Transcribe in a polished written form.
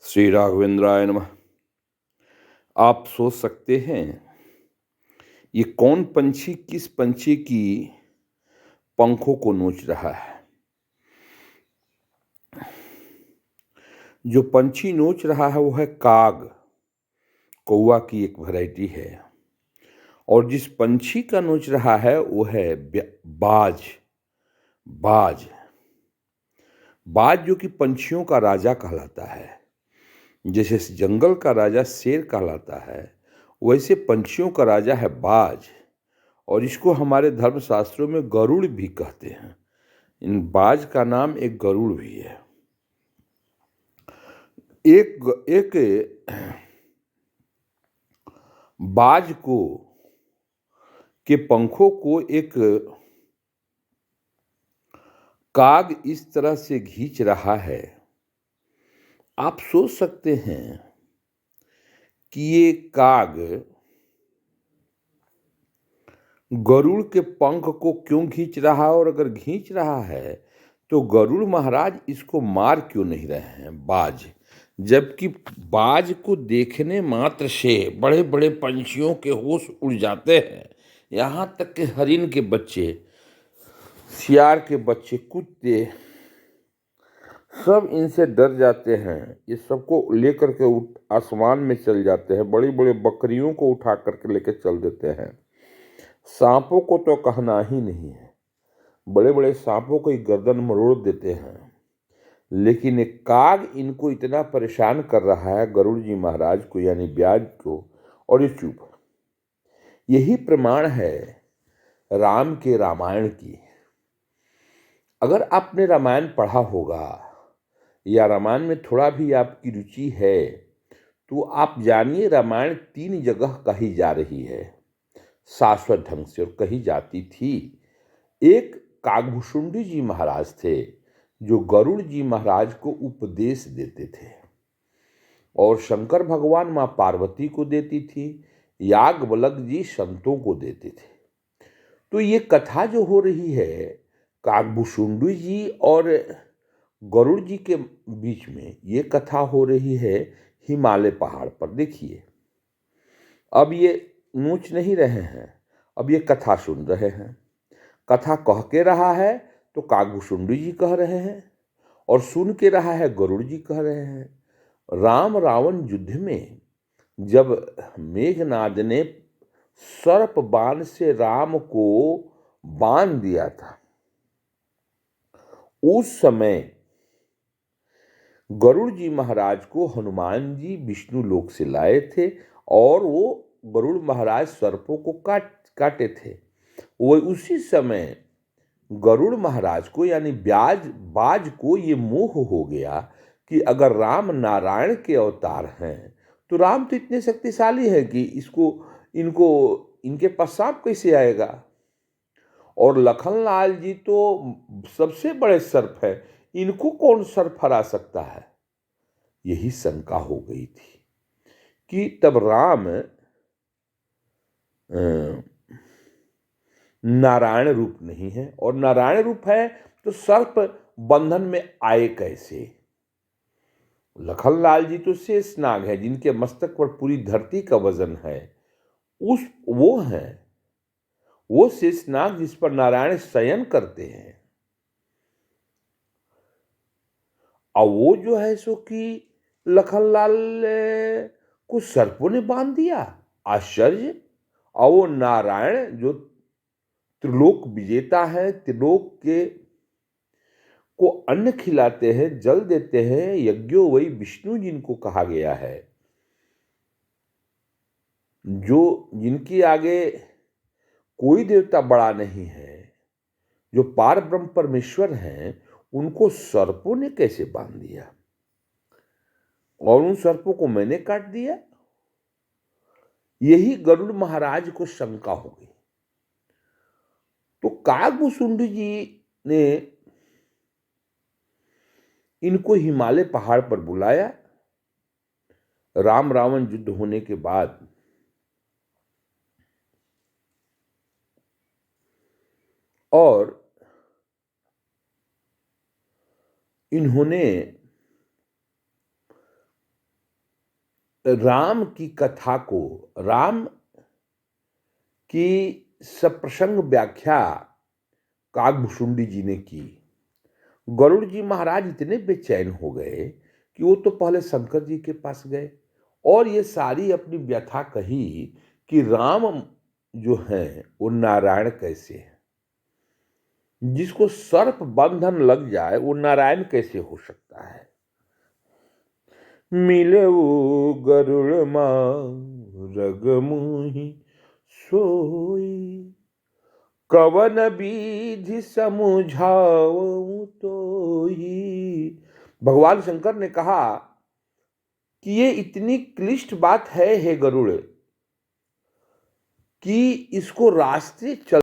श्री राघवेंद्राय नमः। आप सोच सकते हैं ये कौन पंछी किस पंछी की पंखों को नोच रहा है। जो पंछी नोच रहा है वो है काग, कौवा की एक वैरायटी है। और जिस पंछी का नोच रहा है वो है बाज। बाज बाज जो कि पंछियों का राजा कहलाता है। जैसे जंगल का राजा शेर कहलाता है, वैसे पंछियों का राजा है बाज। और इसको हमारे धर्मशास्त्रों में गरुड़ भी कहते हैं। इन बाज का नाम एक गरुड़ भी है। एक बाज को के पंखों को एक काग इस तरह से खींच रहा है। आप सोच सकते हैं कि ये काग गरुड़ के पंख को क्यों खींच रहा है, और अगर खींच रहा है तो गरुड़ महाराज इसको मार क्यों नहीं रहे हैं बाज। जबकि बाज को देखने मात्र से बड़े बड़े पंछियों के होश उड़ जाते हैं। यहाँ तक कि हरिन के बच्चे, सियार के बच्चे, कुत्ते सब इनसे डर जाते हैं। ये सबको लेकर के आसमान में चल जाते हैं। बड़ी बड़ी बकरियों को उठा करके लेकर चल देते हैं। सांपों को तो कहना ही नहीं है, बड़े बड़े सांपों को गर्दन मरोड़ देते हैं। लेकिन एक काग इनको इतना परेशान कर रहा है, गरुड़ जी महाराज को यानी ब्याज को, और ये चुप। यही प्रमाण है राम के रामायण की। अगर आपने रामायण पढ़ा होगा या रामायण में थोड़ा भी आपकी रुचि है तो आप जानिए रामायण 3 जगह कही जा रही है शाश्वत ढंग से, और कही जाती थी। एक कागभूषुंडी जी महाराज थे जो गरुड़ जी महाराज को उपदेश देते थे, और शंकर भगवान माँ पार्वती को देती थी, याज्ञवल्क्य जी संतों को देते थे। तो ये कथा जो हो रही है कागभूषुंडी जी और गरुड़ जी के बीच में, ये कथा हो रही है हिमालय पहाड़ पर। देखिए, अब ये नोच नहीं रहे हैं, अब ये कथा सुन रहे हैं। कथा कह के रहा है तो कागभूषुंडी जी कह रहे हैं, और सुन के रहा है गरुड़ जी कह रहे हैं। राम रावण युद्ध में जब मेघनाद ने सर्प बाण से राम को बांध दिया था, उस समय गरुड़ जी महाराज को हनुमान जी विष्णु लोक से लाए थे, और वो गरुड़ महाराज सर्पों को काटे थे। वो उसी समय गरुड़ महाराज को यानी बाज को ये मोह हो गया कि अगर राम नारायण के अवतार हैं तो राम तो इतने शक्तिशाली है कि इनके पास सांप कैसे आएगा। और लखनलाल जी तो सबसे बड़े सर्प है, इनको कौन सर्प हरा सकता है। यही शंका हो गई थी कि तब राम नारायण रूप नहीं है, और नारायण रूप है तो सर्प बंधन में आए कैसे। लखनलाल जी तो शेषनाग है जिनके मस्तक पर पूरी धरती का वजन है। वो शेषनाग जिस पर नारायण शयन करते हैं। और वो जो है सो कि लखनलाल को सर्पों ने बांध दिया। आश्चर्य। और वो नारायण जो त्रिलोक विजेता है, त्रिलोक के को अन्न खिलाते हैं, जल देते हैं, यज्ञो वही विष्णु जिनको कहा गया है, जो जिनके आगे कोई देवता बड़ा नहीं है, जो पार ब्रह्म परमेश्वर हैं, उनको सर्पों ने कैसे बांध दिया, और उन सर्पों को मैंने काट दिया। यही गरुड़ महाराज को शंका हो गई। तो कागभूषुंडी जी ने इनको हिमालय पहाड़ पर बुलाया। राम रावण युद्ध होने के बाद और इन्होंने राम की कथा को, राम की सप्रसंग व्याख्या काकभुशुंडी जी ने की। गरुड़ जी महाराज इतने बेचैन हो गए कि वो तो पहले शंकर जी के पास गए और ये सारी अपनी व्यथा कही कि राम जो हैं वो नारायण कैसे हैं। जिसको सर्प बंधन लग जाए वो नारायण कैसे हो सकता है। मिले वो गरुड़ रग मुहि सोई, कवन विधि समझाऊं तोहि। भगवान शंकर ने कहा कि ये इतनी क्लिष्ट बात है हे गरुड़, कि इसको रास्ते चल